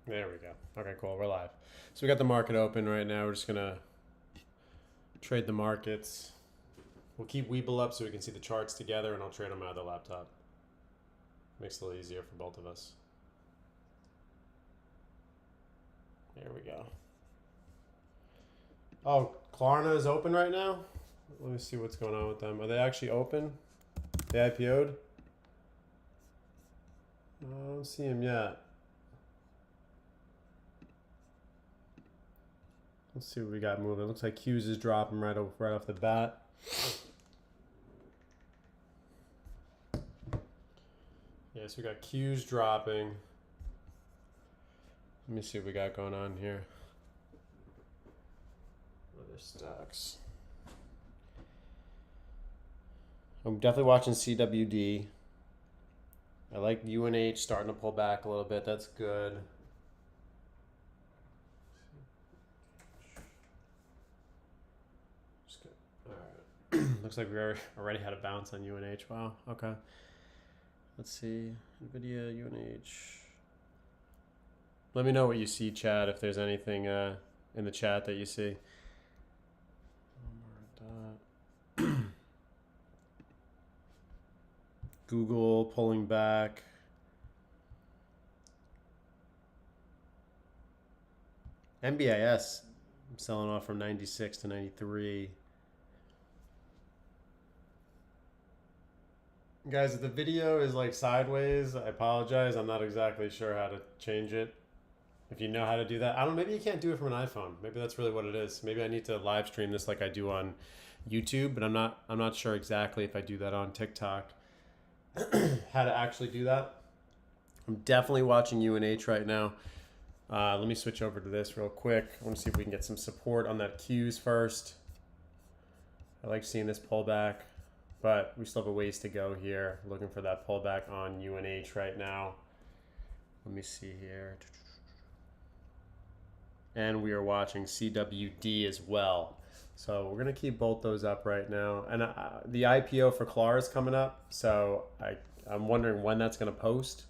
There we go. Okay, cool. We're live. So we got the market open right now. We're just gonna trade the markets. We'll keep Weeble up so we can see the charts together, and I'll trade them out of the laptop. Makes it a little easier for both of us. There we go. Oh, Klarna is open right now? Let me see what's going on with them. Are they actually open? They IPO'd? I don't see them yet. Let's see what we got moving. It looks like Q's is dropping right off the bat. Yeah, so we got Q's dropping. Let me see what we got going on here. Other stocks. I'm definitely watching CWD. I like UNH starting to pull back a little bit. That's good. All right. Looks like we already had a bounce on UNH. Wow. Okay. Let's see. NVIDIA, UNH. Let me know what you see, Chad, if there's anything in the chat that you see. Google pulling back. MBIS selling off from 96 to 93. Guys, if the video is like sideways, I apologize. I'm not exactly sure how to change it. If you know how to do that, I don't know, maybe you can't do it from an iPhone. Maybe that's really what it is. Maybe I need to live stream this like I do on YouTube, but I'm not sure exactly if I do that on TikTok. How to actually do that. I'm definitely watching UNH right now. Let me switch over to this real quick. I want to see if we can get some support on that Qs first. I like seeing this pullback, but we still have a ways to go here. Looking for that pullback on UNH right now. Let me see here. And we are watching CWD as well. So we're going to keep both those up right now. And the IPO for Klarna is coming up. So I'm wondering when that's going to post.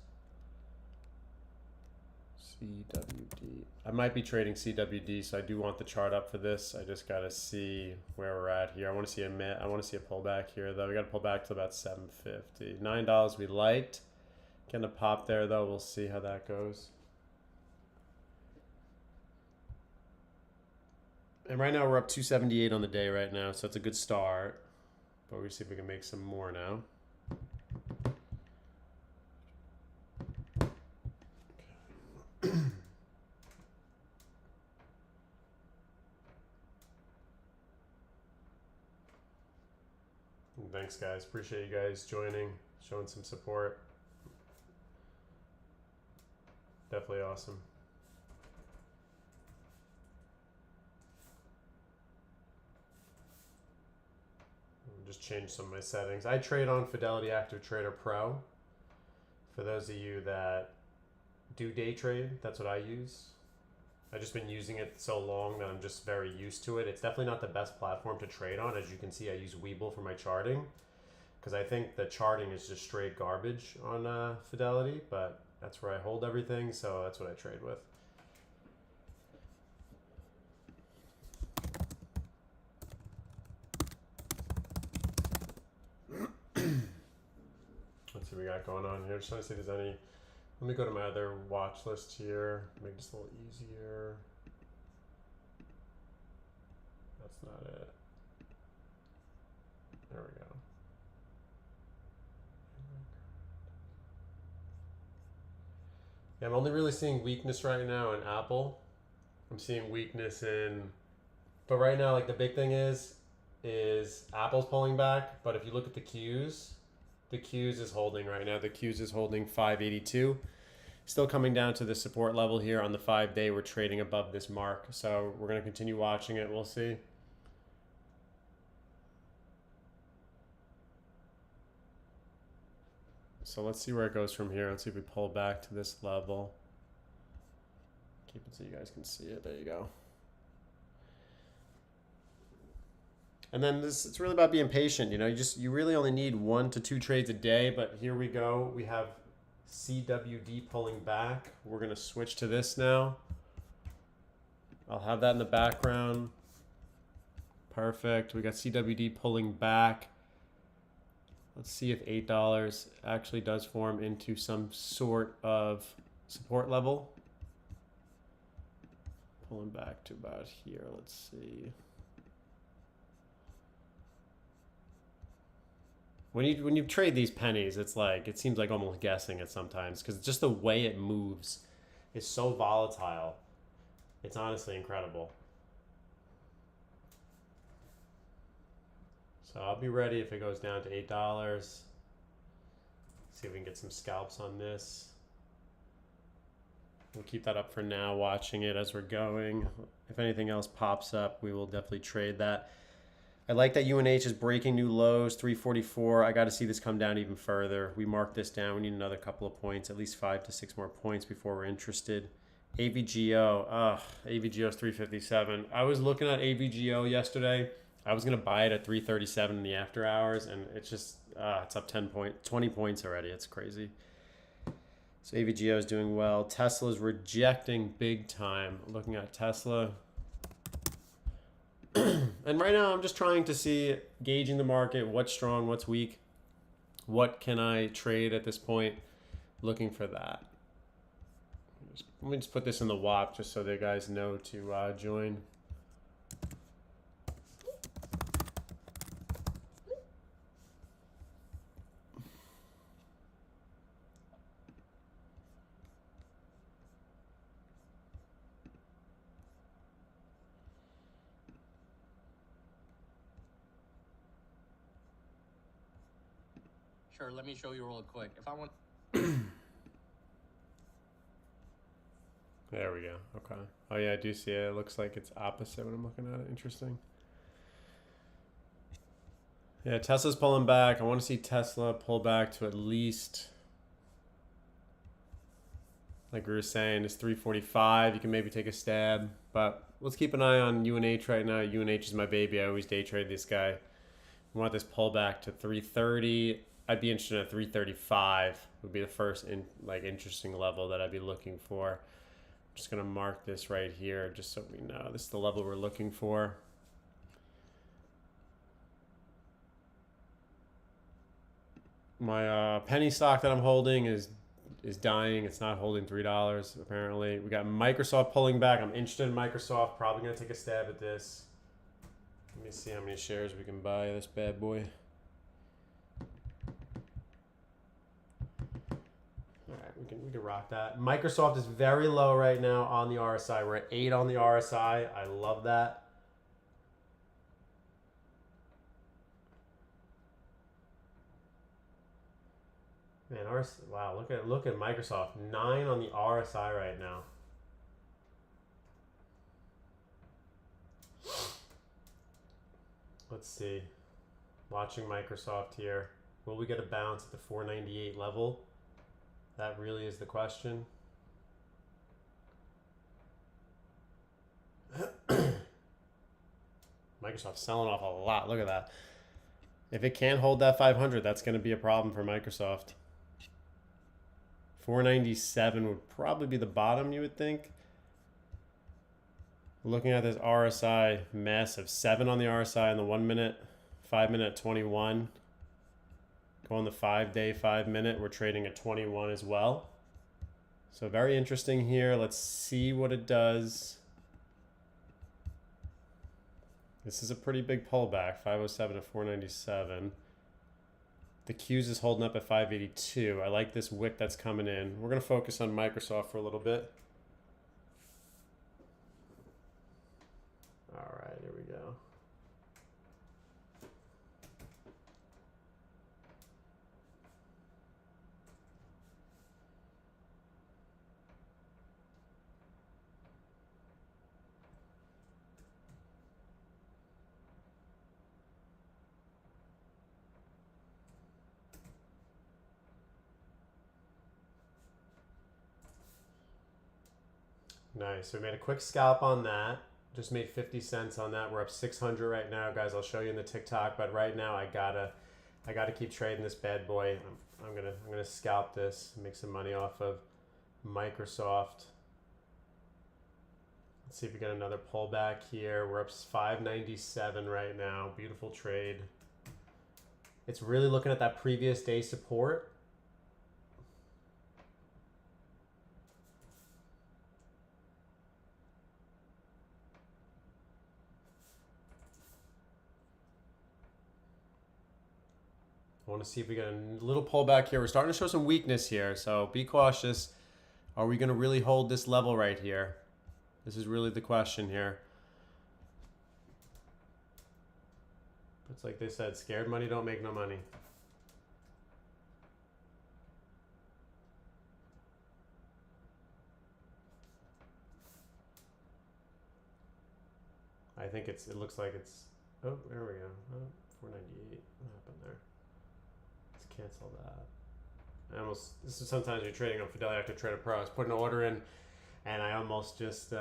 CWD. I might be trading CWD, so I do want the chart up for this. I just got to see where we're at here. I want to see a pullback here, though. We got to pull back to about $7.50. $9 we liked. Getting a pop there, though. We'll see how that goes. And right now we're up 278 on the day right now, so that's a good start. But we'll see if we can make some more now. Thanks, guys. Appreciate you guys joining, showing some support. Definitely awesome. Just change some of my settings. I trade on Fidelity Active Trader Pro. For those of you that do day trade, that's what I use. I've just been using it so long that I'm just very used to it. It's definitely not the best platform to trade on. As you can see, I use Webull for my charting because I think the charting is just straight garbage on Fidelity, but that's where I hold everything, so that's what I trade with. Let's see what we got going on here. Just trying to see if there's any. Let me go to my other watch list here. Make this a little easier. That's not it. There we go. Yeah, I'm only really seeing weakness right now in Apple. I'm seeing weakness in, but right now, like the big thing is Apple's pulling back. But if you look at the Qs is holding right now. The Qs is holding 582. Still coming down to the support level here on the 5-day. We're trading above this mark. So we're going to continue watching it. We'll see. So let's see where it goes from here. Let's see if we pull back to this level. Keep it so you guys can see it. There you go. And then it's really about being patient. You know, you really only need 1 to 2 trades a day. But here we go. We have CWD pulling back. We're going to switch to this now. I'll have that in the background. Perfect. We got CWD pulling back. Let's see if $8 actually does form into some sort of support level. Pulling back to about here. Let's see. When you trade these pennies, it's like, it seems like almost guessing it sometimes, because just the way it moves is so volatile. It's honestly incredible. So I'll be ready if it goes down to $8. See if we can get some scalps on this. We'll keep that up for now, watching it as we're going. If anything else pops up, we will definitely trade that. I like that UNH is breaking new lows, 344. I got to see this come down even further. We marked this down. We need another couple of points, at least 5 to 6 more points before we're interested. AVGO, AVGO is 357. I was looking at AVGO yesterday. I was going to buy it at 337 in the after hours, and it's just, it's up 20 points already. It's crazy. So AVGO is doing well. Tesla's rejecting big time. Looking at Tesla. And right now I'm just trying to see, gauging the market, what's strong, what's weak. What can I trade at this point? Looking for that. Let me just put this in the WAP just so the guys know to join. Sure, let me show you real quick. If I want... There we go. Okay. Oh yeah, I do see it. It looks like it's opposite when I'm looking at it. Interesting. Yeah, Tesla's pulling back. I want to see Tesla pull back to at least, like we were saying, it's 345. You can maybe take a stab, but let's keep an eye on UNH right now. UNH is my baby. I always day trade this guy. We want this pullback to 330. I'd be interested at 335. Would be the first interesting level that I'd be looking for. I'm just gonna mark this right here just so we know this is the level we're looking for. My penny stock that I'm holding is dying. It's not holding $3 apparently. We got Microsoft pulling back. I'm interested in Microsoft. Probably gonna take a stab at this. Let me see how many shares we can buy of this bad boy. We can rock that. Microsoft is very low right now on the RSI. We're at 8 on the RSI. I love that. Man, wow, look at Microsoft. 9 on the RSI right now. Let's see. Watching Microsoft here. Will we get a bounce at the 498 level? That really is the question. Microsoft's selling off a lot. Look at that. If it can't hold that 500, that's going to be a problem for Microsoft. 497 would probably be the bottom, you would think. Looking at this RSI, massive. 7 on the RSI in the 1 minute, 5 minute, 21. Go on the 5-day, 5 minute. We're trading at 21 as well. So very interesting here. Let's see what it does. This is a pretty big pullback, 507 to 497. The Qs is holding up at 582. I like this wick that's coming in. We're going to focus on Microsoft for a little bit. All right, here we go. Nice. So we made a quick scalp on that. Just made 50 cents on that. We're up 600 right now, guys. I'll show you in the TikTok, but right now I gotta keep trading this bad boy. I'm gonna scalp this, make some money off of Microsoft. Let's see if we get another pullback here. We're up 597 right now. Beautiful trade. It's really looking at that previous day support. I want to see if we get a little pullback here. We're starting to show some weakness here, so be cautious. Are we going to really hold this level right here? This is really the question here. It's like they said, scared money don't make no money. I think it looks like it's, oh, there we go. Oh, 498. What happened there? Let's cancel that. This is sometimes you're trading on Fidelity Active Trader Pro. I was putting an order in and I almost just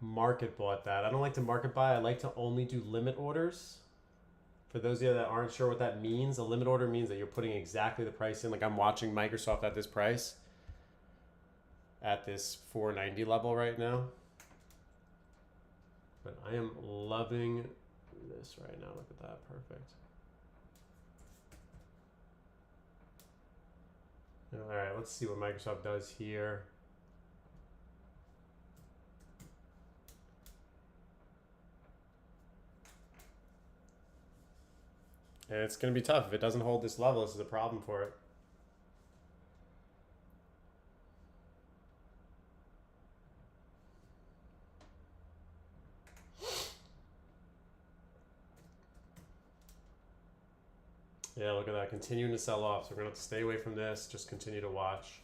market bought that. I don't like to market buy. I like to only do limit orders. For those of you that aren't sure what that means, a limit order means that you're putting exactly the price in. Like I'm watching Microsoft at this price, at this 490 level right now. But I am loving this right now. Look at that. Perfect. All right, let's see what Microsoft does here. And it's going to be tough. If it doesn't hold this level, this is a problem for it. Yeah, look at that. Continuing to sell off. So we're going to have to stay away from this. Just continue to watch.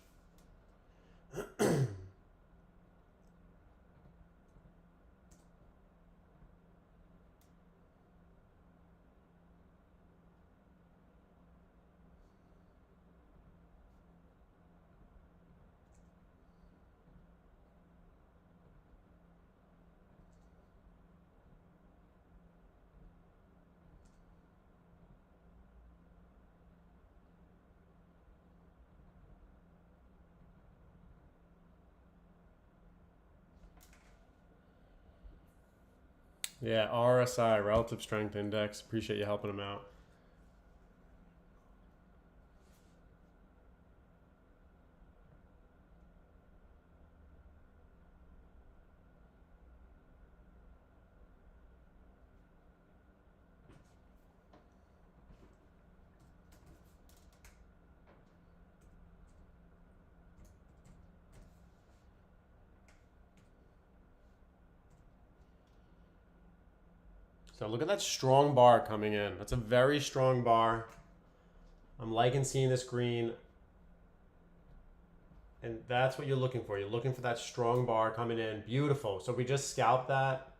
Yeah, RSI, Relative Strength Index. Appreciate you helping them out. So look at that strong bar coming in. That's a very strong bar. I'm liking seeing this green. And that's what you're looking for. You're looking for that strong bar coming in. Beautiful. So we just scalped that.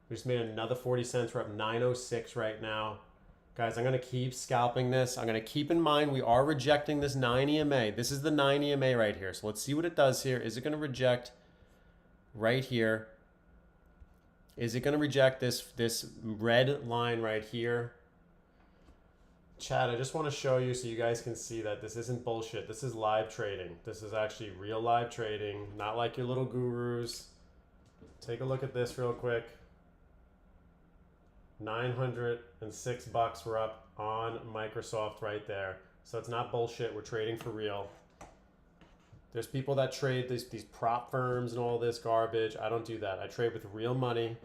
We just made another 40 cents. We're up 906 right now. Guys, I'm going to keep scalping this. I'm going to keep in mind we are rejecting this 9 EMA. This is the 9 EMA right here. So let's see what it does here. Is it going to reject right here? Is it going to reject this red line right here? Chat, I just want to show you so you guys can see that this isn't bullshit. This is live trading. This is actually real live trading, not like your little gurus. Take a look at this real quick. 906 bucks we're up on Microsoft right there. So it's not bullshit. We're trading for real. There's people that trade these prop firms and all this garbage. I don't do that. I trade with real money.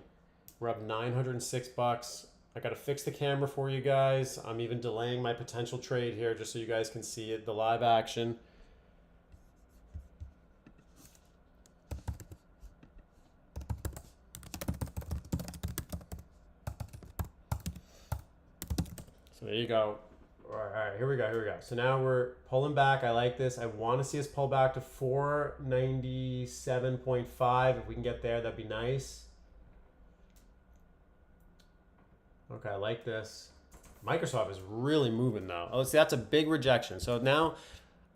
We're up 906 bucks. I got to fix the camera for you guys. I'm even delaying my potential trade here just so you guys can see it, the live action. So there you go. All right, here we go. So now we're pulling back. I like this. I want to see us pull back to 497.5. If we can get there, that'd be nice. Okay, I like this. Microsoft is really moving now. Oh, see, that's a big rejection. So now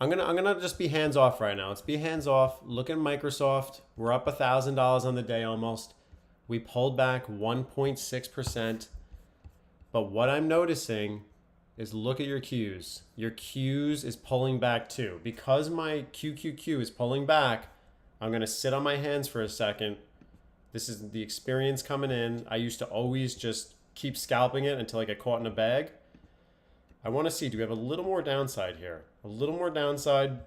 I'm gonna just be hands off right now. Let's be hands off. Look at Microsoft. We're up $1,000 on the day almost. We pulled back 1.6%. But what I'm noticing is look at your Qs. Your Qs is pulling back too. Because my QQQ is pulling back, I'm going to sit on my hands for a second. This is the experience coming in. I used to always just keep scalping it until I get caught in a bag. I want to see, do we have a little more downside here? A little more downside.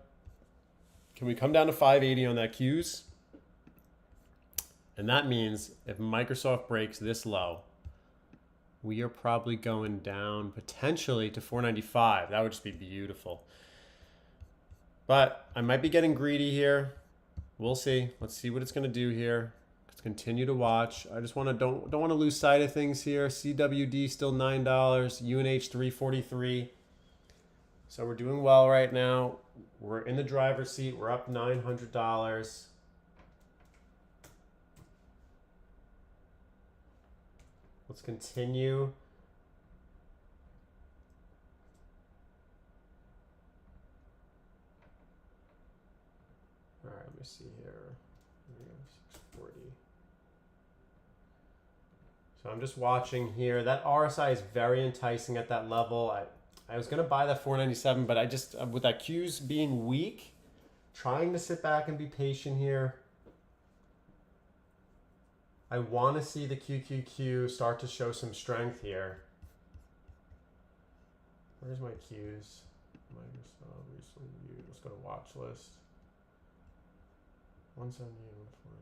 Can we come down to 580 on that Qs? And that means if Microsoft breaks this low, we are probably going down potentially to 495. That would just be beautiful. But I might be getting greedy here. We'll see. Let's see what it's going to do here. Let's continue to watch. I just want to don't want to lose sight of things here. CWD still $9, UNH 343. So we're doing well right now. We're in the driver's seat. We're up $900. Let's continue. All right, let me see here. 640. So I'm just watching here. That RSI is very enticing at that level. I was going to buy that 497, but I just, with that Qs being weak, trying to sit back and be patient here. I want to see the QQQ start to show some strength here. Where's my Qs? Microsoft recently viewed. Let's go to watch list. 170, 140.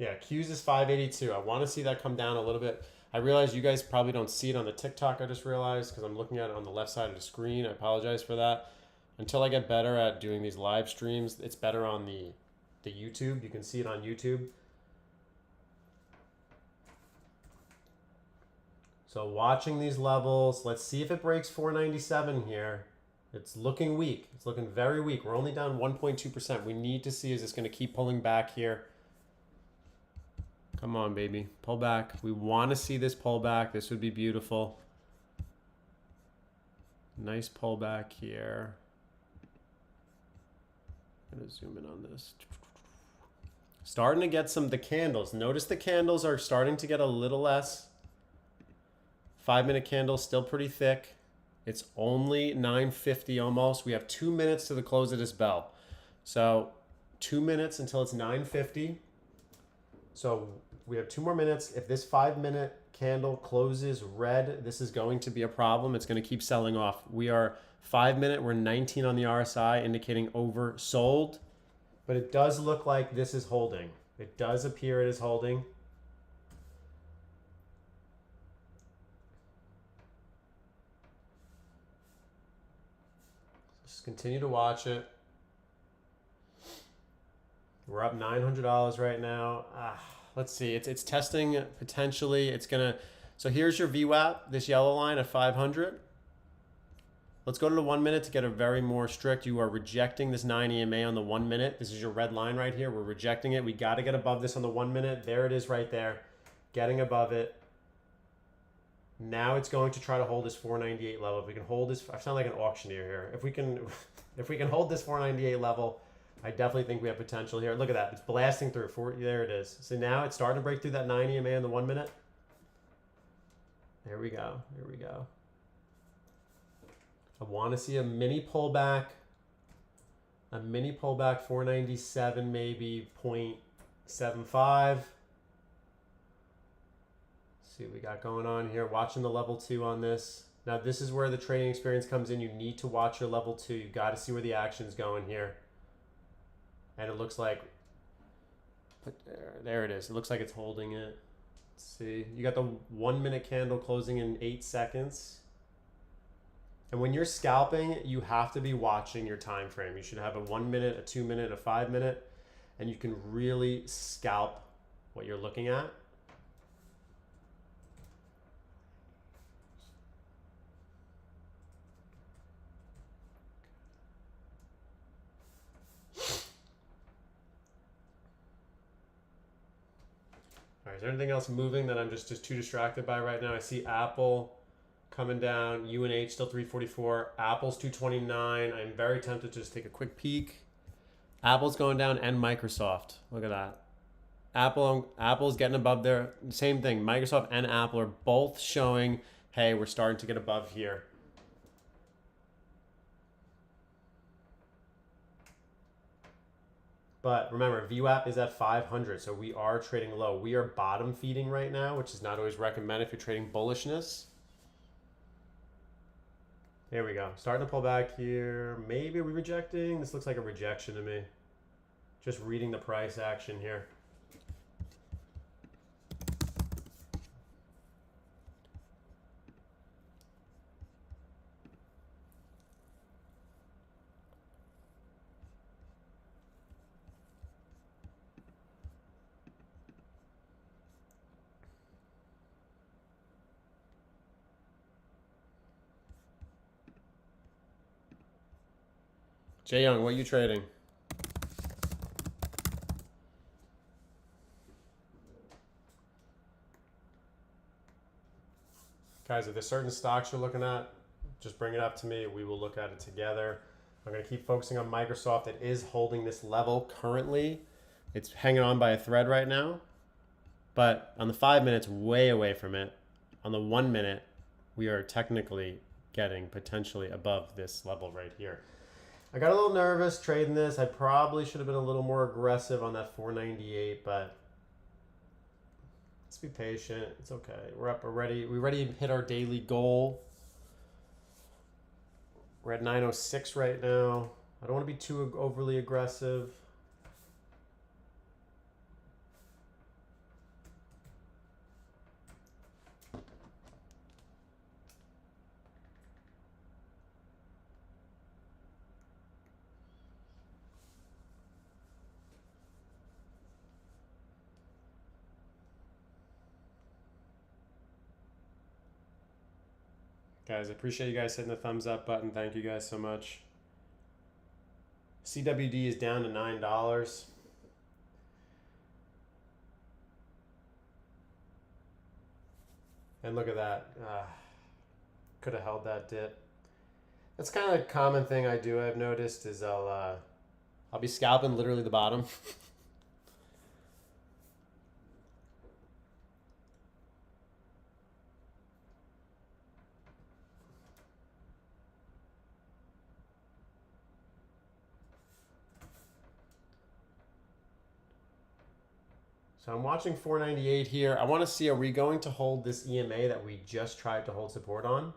Yeah, Qs is 582. I want to see that come down a little bit. I realize you guys probably don't see it on the TikTok, I just realized, because I'm looking at it on the left side of the screen. I apologize for that. Until I get better at doing these live streams, it's better on the YouTube. You can see it on YouTube. So watching these levels, let's see if it breaks 497 here. It's looking weak. It's looking very weak. We're only down 1.2%. We need to see, is this going to keep pulling back here? Come on, baby. Pull back. We want to see this pull back. This would be beautiful. Nice pullback here. I'm going to zoom in on this. Starting to get the candles. Notice the candles are starting to get a little less. 5-minute candle still pretty thick. It's only 9:50 almost. We have 2 minutes to the close of this bell. So 2 minutes until it's 9:50. So we have 2 more minutes. If this 5-minute candle closes red, this is going to be a problem. It's going to keep selling off. We are 5-minute. We're 19 on the RSI, indicating oversold. But it does look like this is holding. It does appear it is holding. Just continue to watch it. We're up $900 right now. Let's see. It's testing potentially. It's gonna. So here's your VWAP. This yellow line at 500. Let's go to the 1 minute to get a very more strict. You are rejecting this 9 EMA on the 1 minute. This is your red line right here. We're rejecting it. We got to get above this on the 1 minute. There it is right there. Getting above it. Now it's going to try to hold this 498 level. If we can hold this, I sound like an auctioneer here. If we can hold this 498 level, I definitely think we have potential here. Look at that. It's blasting through. There it is. So now it's starting to break through that 9 EMA in the 1 minute. There we go. Here we go. I want to see a mini pullback. A mini pullback, 497 maybe, 0.75. See what we got going on here. Watching the level 2 on this. Now this is where the trading experience comes in. You need to watch your level 2. You got to see where the action's going here. And it looks like, there it is. It looks like it's holding it. Let's see. You got the 1 minute candle closing in 8 seconds. And when you're scalping, you have to be watching your time frame. You should have a 1 minute, a 2 minute, a 5 minute, and you can really scalp what you're looking at. All right, is there anything else moving that I'm just too distracted by right now? I see Apple coming down, UNH still 344, Apple's 229. I'm very tempted to just take a quick peek. Apple's going down and Microsoft. Look at that. Apple's getting above there. Same thing. Microsoft and Apple are both showing, hey, we're starting to get above here. But remember, VWAP is at 500, so we are trading low. We are bottom feeding right now, which is not always recommended if you're trading bullishness. There we go. Starting to pull back here. Maybe are we rejecting? This looks like a rejection to me. Just reading the price action here. Jay Young, what are you trading? Guys, if there's certain stocks you're looking at, just bring it up to me. We will look at it together. I'm going to keep focusing on Microsoft. It is holding this level currently. It's hanging on by a thread right now. But on the 5 minutes, way away from it. On the 1 minute, we are technically getting potentially above this level right here. I got a little nervous trading this. I probably should have been a little more aggressive on that 498, but let's be patient. It's okay. We're up already. We already hit our daily goal. We're at 906 right now. I don't want to be too overly aggressive. Guys, I appreciate you guys hitting the thumbs up button. Thank you guys so much. CWD is down to $9. And look at that. Could have held that dip. That's kind of a common thing I do, I've noticed, is I'll be scalping literally the bottom. So I'm watching 498 here. I want to see, are we going to hold this EMA that we just tried to hold support on?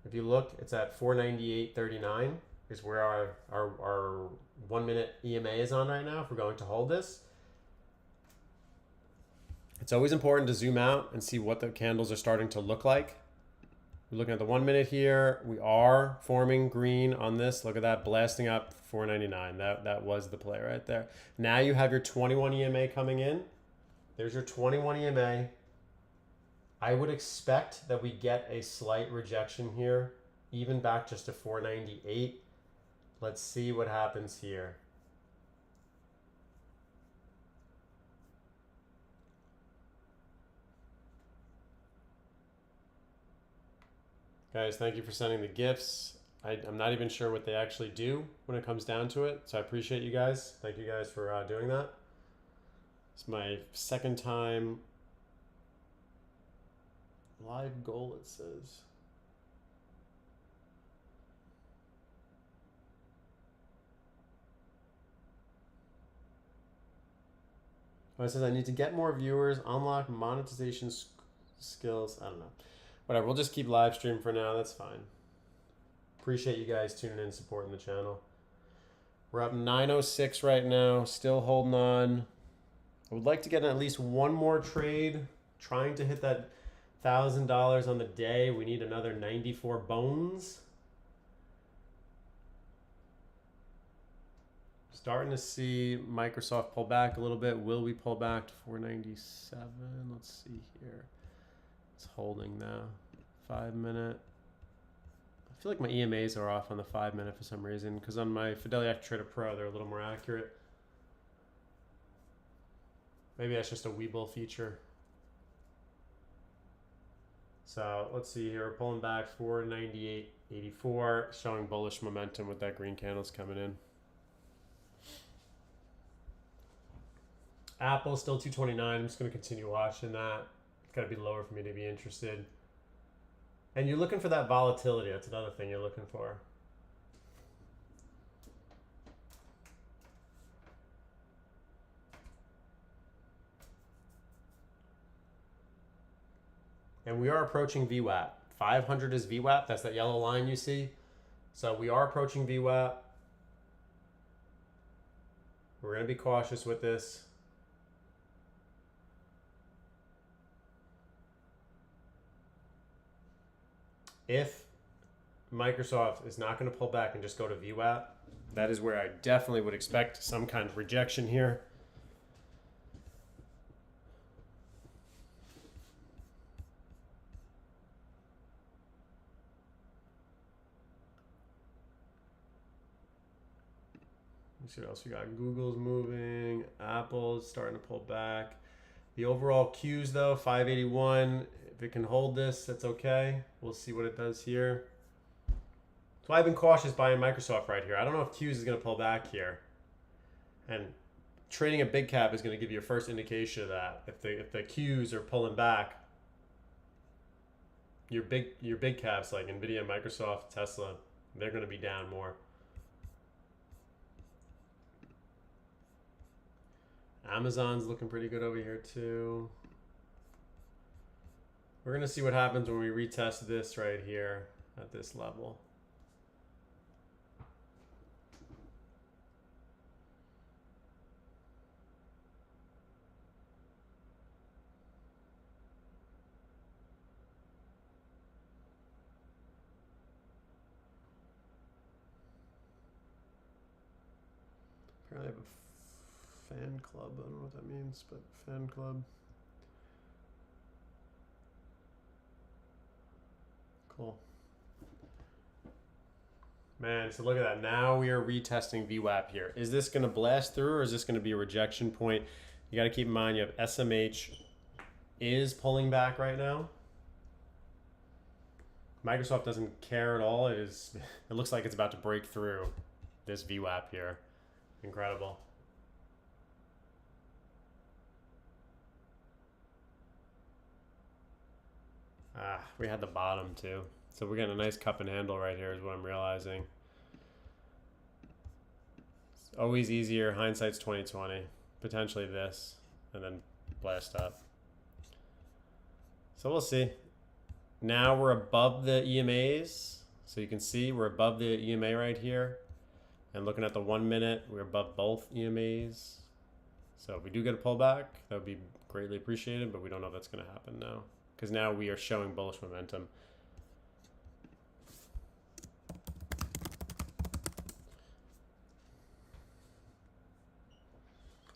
If you look, it's at 498.39 is where our 1 minute EMA is on right now if we're going to hold this. It's always important to zoom out and see what the candles are starting to look like. We're looking at the 1 minute here. We are forming green on this. Look at that, blasting up 499. That was the play right there. Now you have your 21 EMA coming in. There's your 21 EMA. I would expect that we get a slight rejection here, even back just to 498. Let's see what happens here. Guys, thank you for sending the gifts. I'm not even sure what they actually do when it comes down to it, so I appreciate you guys. Thank you guys for doing that. It's my second time. Live goal, it says. Oh, it says I need to get more viewers, unlock monetization skills. I don't know. Whatever, we'll just keep live stream for now. That's fine. Appreciate you guys tuning in, supporting the channel. We're up 906 right now, still holding on. I would like to get at least one more trade, trying to hit that $1,000 on the day. We need another 94 bones. Starting to see Microsoft pull back a little bit. Will we pull back to 497? Let's see here. It's holding now. 5 minute. I feel like my EMAs are off on the 5 minute for some reason, because on my Fidelity ActuTrader Pro they're a little more accurate. Maybe that's just a Webull feature. So let's see here. We're pulling back 498.84, showing bullish momentum with that green candles coming in. Apple still 229. I'm just going to continue watching that. It's got to be lower for me to be interested. And you're looking for that volatility. That's another thing you're looking for. And we are approaching VWAP. 500 is VWAP. That's that yellow line you see. So we are approaching VWAP. We're going to be cautious with this. If Microsoft is not going to pull back and just go to VWAP, that is where I definitely would expect some kind of rejection here. Let's see what else we got. Google's moving. Apple's starting to pull back. The overall Qs though, 581. If it can hold this, that's okay. We'll see what it does here. That's why I've been cautious buying Microsoft right here. I don't know if Qs is going to pull back here. And trading a big cap is going to give you a first indication of that. If the Qs are pulling back, your big caps like Nvidia, Microsoft, Tesla, they're going to be down more. Amazon's looking pretty good over here too. We're going to see what happens when we retest this right here at this level. Apparently I have a fan club. I don't know what that means, but fan club. Cool. Man, so look at that. Now we are retesting VWAP here. Is this going to blast through or is this going to be a rejection point? You got to keep in mind you have SMH is pulling back right now. Microsoft doesn't care at all. It looks like it's about to break through this VWAP here. Incredible. We had the bottom too. So we're getting a nice cup and handle right here is what I'm realizing. It's always easier. Hindsight's 2020. Potentially this. And then blast up. So we'll see. Now we're above the EMAs. So you can see we're above the EMA right here. And looking at the 1 minute, we're above both EMAs. So if we do get a pullback, that would be greatly appreciated, but we don't know if that's going to happen now. Because now we are showing bullish momentum.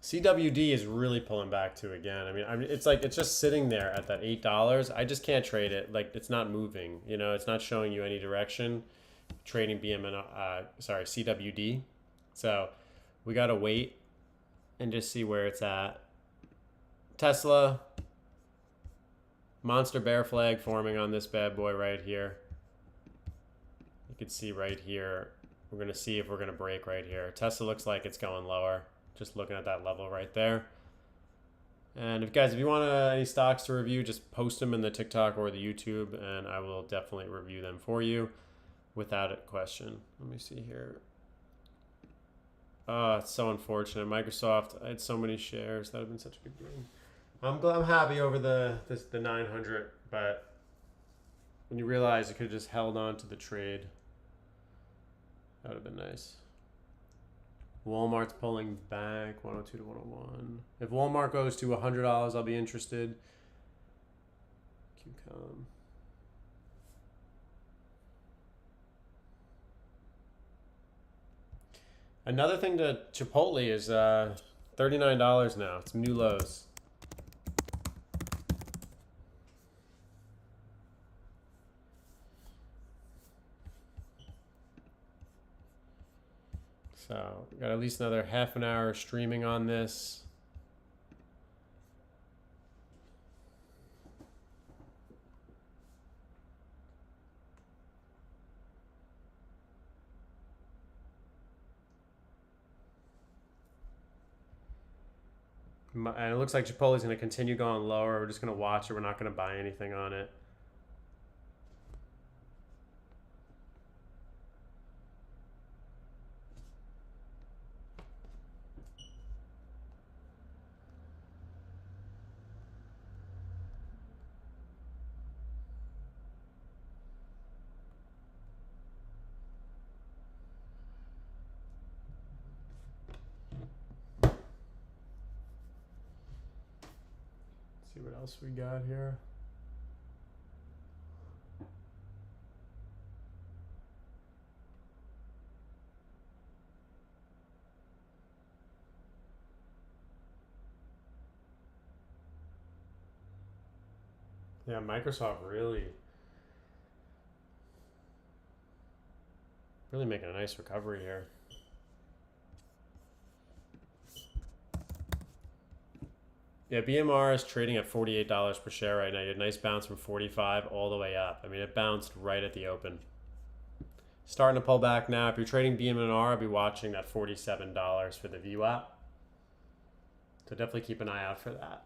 CWD is really pulling back too again. I mean, it's like it's just sitting there at that $8. I just can't trade it. Like it's not moving. You know, it's not showing you any direction. Trading CWD. So we gotta wait and just see where it's at. Tesla. Monster bear flag forming on this bad boy right here. You can see right here. We're going to see if we're going to break right here. Tesla looks like it's going lower. Just looking at that level right there. And if you want any stocks to review, just post them in the TikTok or the YouTube, and I will definitely review them for you without a question. Let me see here. Oh, it's so unfortunate. Microsoft, I had so many shares. That would have been such a good game. I'm happy over the 900, but when you realize you could have just held on to the trade, that would have been nice. Walmart's pulling back 102 to 101. If Walmart goes to $100, I'll be interested. QCOM. Another thing to Chipotle is $39 now. It's new lows. So we got at least another half an hour streaming on this. And it looks like Chipotle's going to continue going lower. We're just going to watch it. We're not going to buy anything on it. See what else we got here. Yeah, Microsoft really making a nice recovery here. Yeah, BMR is trading at $48 per share right now. You had a nice bounce from 45 all the way up. I mean, it bounced right at the open. Starting to pull back now. If you're trading BMR, I'd be watching that $47 for the VWAP. So definitely keep an eye out for that.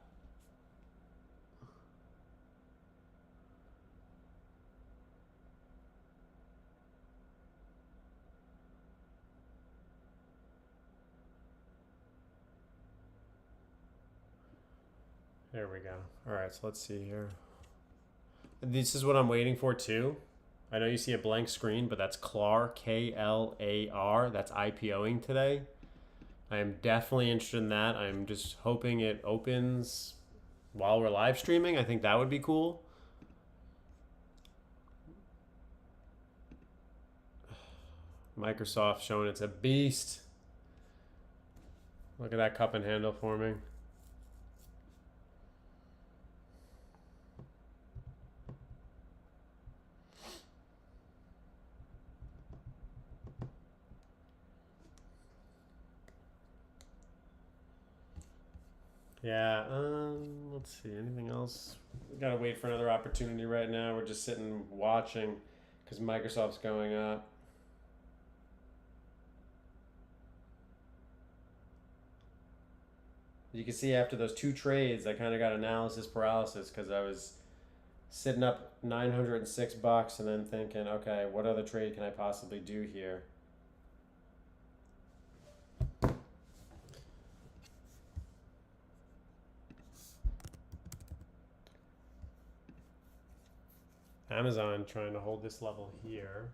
There we go. All right, so let's see here. This is what I'm waiting for too. I know you see a blank screen, but that's KLAR, K-L-A-R. That's IPOing today. I am definitely interested in that. I'm just hoping it opens while we're live streaming. I think that would be cool. Microsoft showing it's a beast. Look at that cup and handle forming. Yeah, let's see. Anything else? We gotta wait for another opportunity right now. We're just sitting watching because Microsoft's going up. You can see after those two trades, I kind of got analysis paralysis because I was sitting up $906 and then thinking, okay, what other trade can I possibly do here? Amazon trying to hold this level here.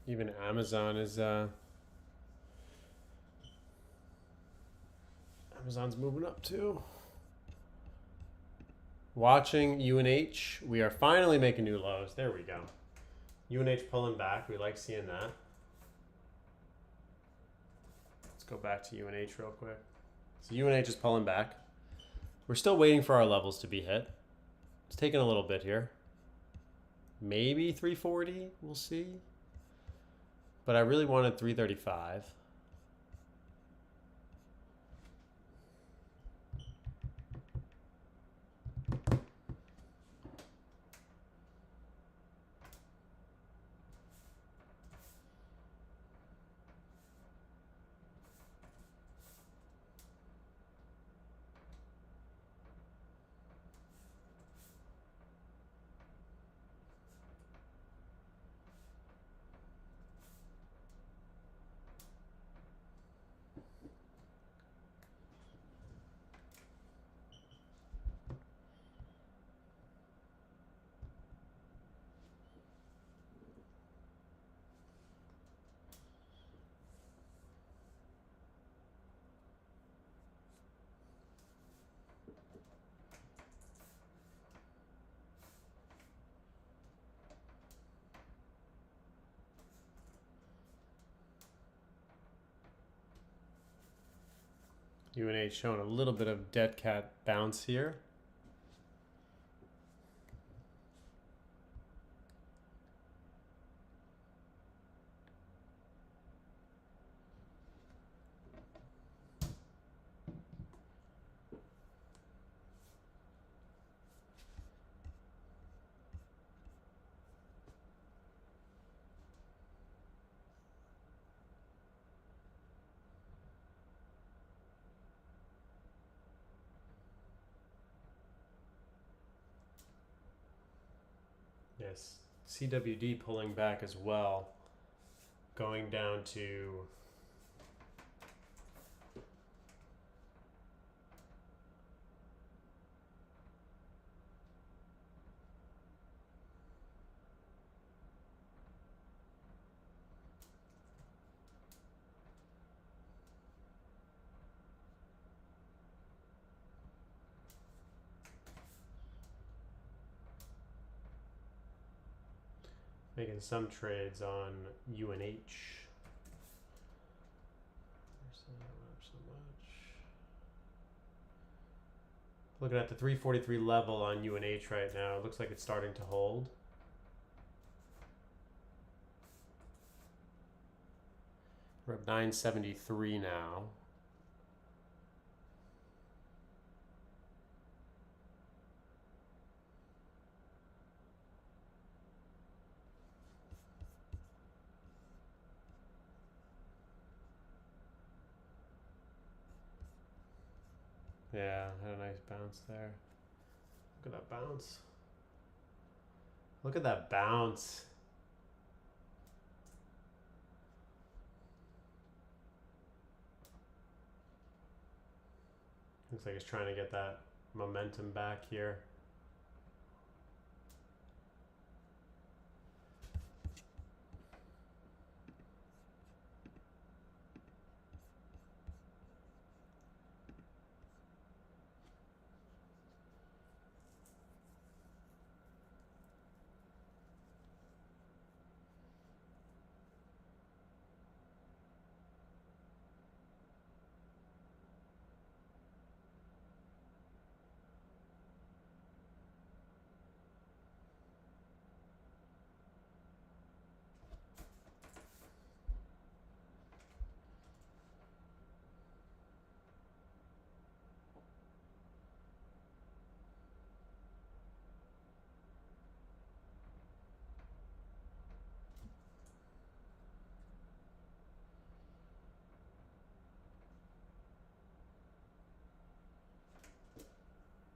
Even Amazon is Amazon's moving up too. Watching UNH, we are finally making new lows. There we go. UNH pulling back. We like seeing that. Let's go back to UNH real quick. So UNH is pulling back. We're still waiting for our levels to be hit. It's taking a little bit here. Maybe 340. We'll see. But I really wanted 335. UNH showing a little bit of dead cat bounce here. Yes, CWD pulling back as well, going down to making some trades on UNH. So much. Looking at the 343 level on UNH right now, it looks like it's starting to hold. We're at 973 now. Yeah, had a nice bounce there. Look at that bounce. Look at that bounce. Looks like it's trying to get that momentum back here.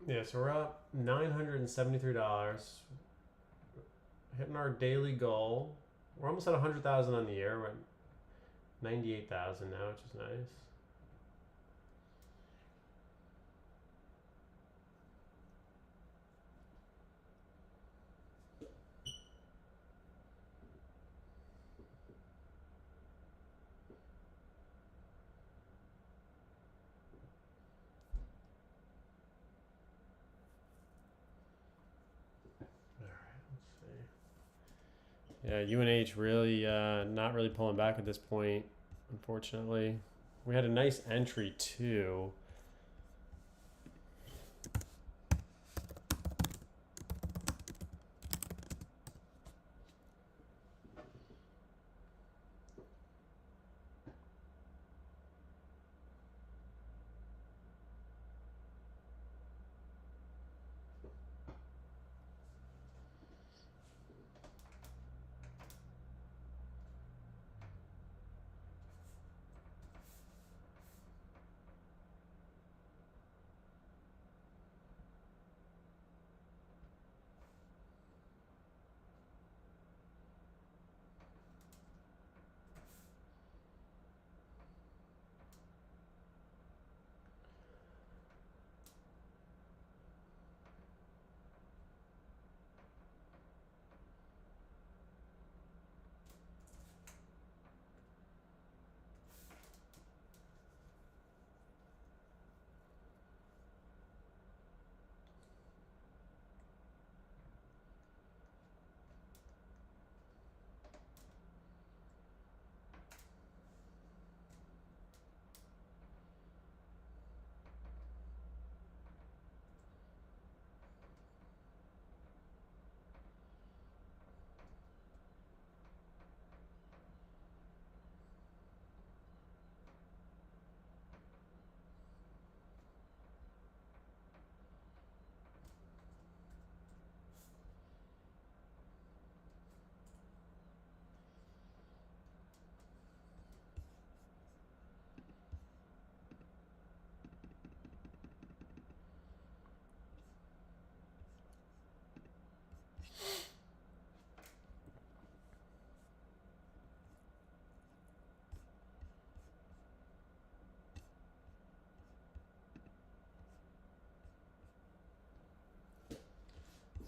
Yeah, so we're up $973, hitting our daily goal. We're almost at 100,000 on the year. We're at 98,000 now, which is nice. Yeah, UNH really not really pulling back at this point, unfortunately. We had a nice entry too.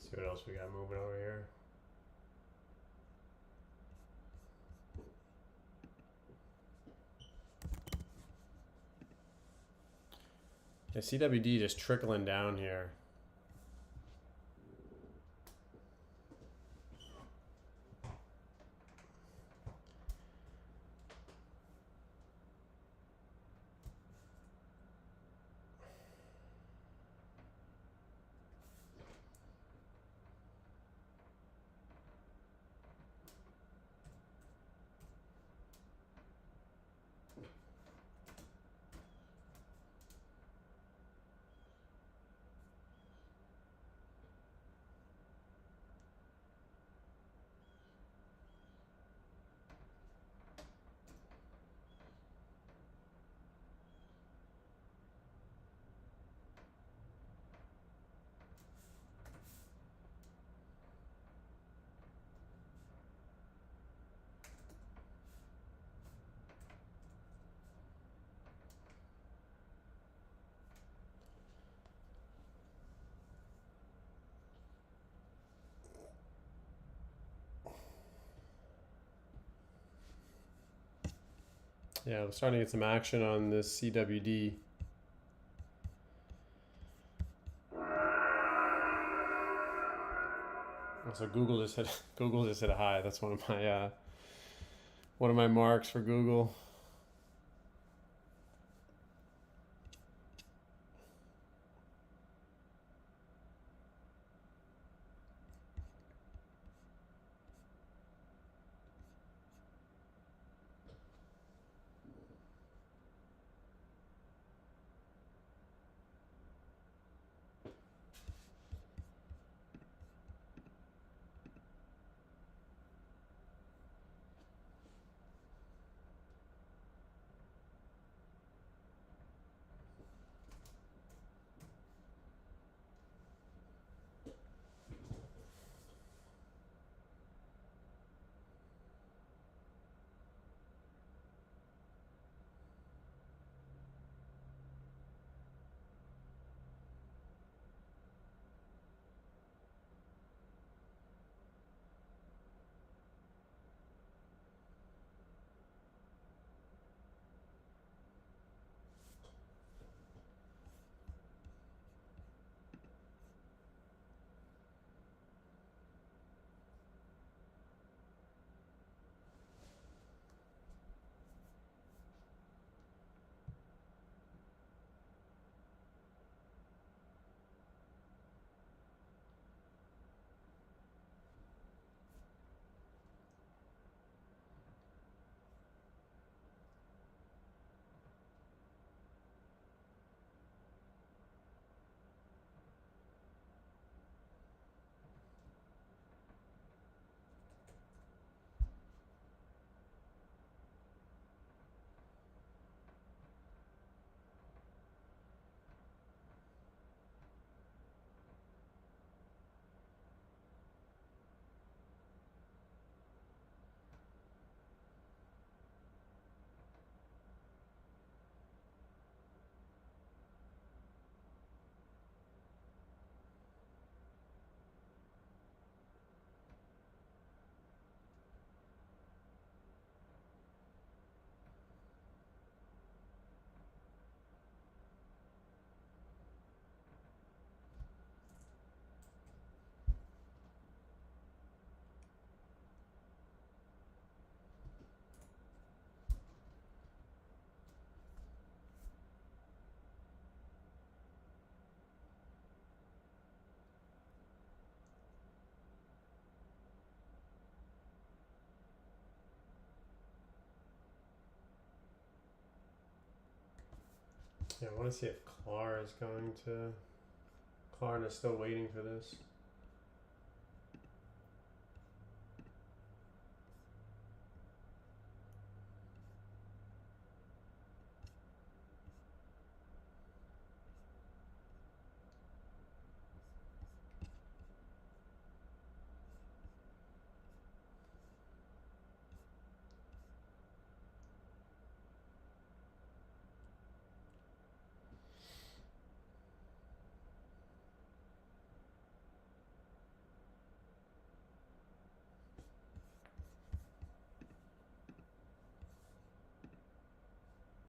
see what else we got moving over here. Yeah, CWD just trickling down here. Yeah, I'm starting to get some action on this CWD. So Google just hit a high. That's one of my marks for Google. Yeah, I want to see if Klarna is still waiting for this.